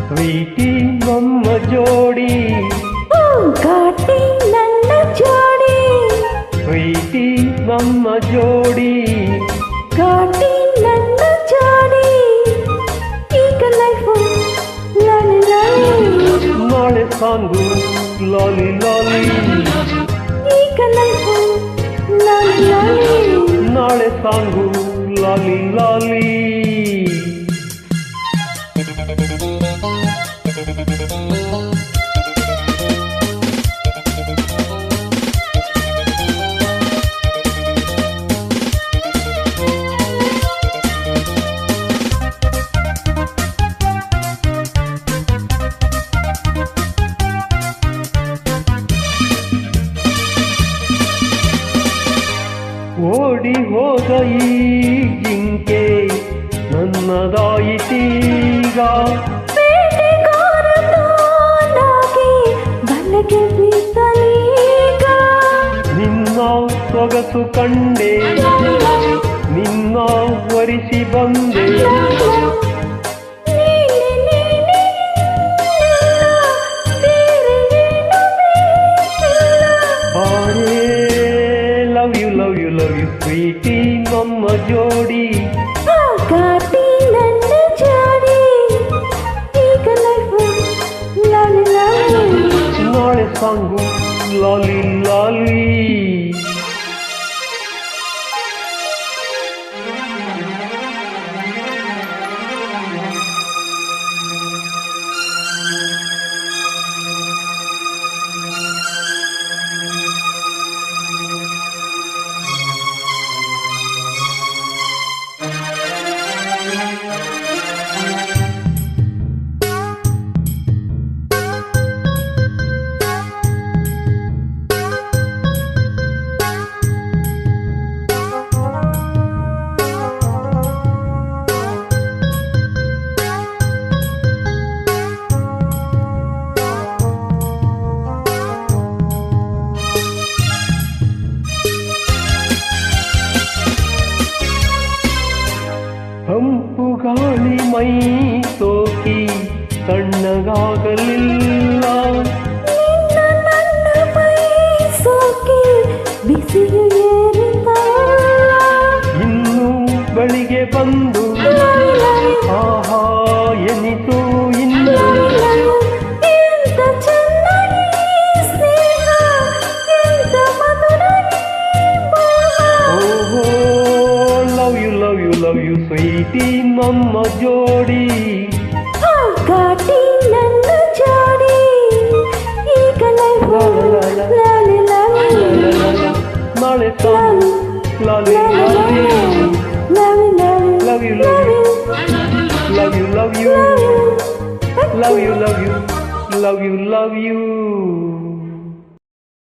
Sweety ನಮ್ಮ ಜೋಡಿ ಘಾಟಿ ನನ್ನ ಜೋಡಿ ಸ್ವೀಟಿ ನಮ್ಮ ಜೋಡಿ ಘಾಟಿ ನನ್ನ ಜೋಡಿ ಈಗ ಲೈಫು ಲಾಲಿ ಲಾಲಿ ನಾಳೆ ಸಾಂಗು ಲಾಲಿ ಲಾಲಿ ಈಗ ಲೈಫು ಲಾಲಿ ಲಾಲಿ ನಾಳೆ ಸಾಂಗು ಲಾಲಿ ಲಾಲಿ ಓಡಿ ಹೋದ ಈ ಜಿಂಕೆ ನನ್ನದಾಯಿತೀಗ ಬೇಟೆಗಾರನಾಗಿ ಬಲೆಗೆ ಬಿದ್ದಲೀಗ ನಿನ್ನ ಸೊಗಸು ಕಂಡೆ ನಿನ್ನ ವರಿಸಿ ಬಂದೆ ಲವ್ ಯು ಸ್ವೀಟಿ ನಮ್ಮ ಜೋಡಿ ಘಾಟಿ ನನ್ನ ಜೋಡಿ ಈಗ ಲೈಫು ಲಾಲಿ ಲಾಲಿ ನಾಳೆ ಸಾಂಗು ಲಾಲಿ ಲಾಲಿ ತಂಪು ಗಾಳಿ ಮೈ ಸೋಕಿ ತಣ್ಣಗಾಗಲಿಲ್ಲ ನನ್ನ ಮೈ ಸೋಕಿ ಬಿಸಿಲು ಏರಿದ ಇನ್ನು ಬಳಿಗೆ ಬಂದು ಆಹಾ ಎನಿತು ಇನ್ನು ಎಂತ ಚೆನ್ನಾಗಿ ಸ್ನೇಹ ಎಂತ ಮಧುರ ಓಹೋ ಲವ್ ಯು ಸ್ವೀಟಿ ನಮ್ಮ ಜೋಡಿ ಘಾಟಿ ನನ್ನ ಜೋಡಿ ಈಗ ಲೈಫು ಲಾಲಿ ಲಾಲಿ ನಾಳೆ ಸಾಂಗು ಲಾಲಿ ಲಾಲಿ ಲಾಲಿ ಲಾಲಿ ಲವ್ ಯು ಲವ್ ಯು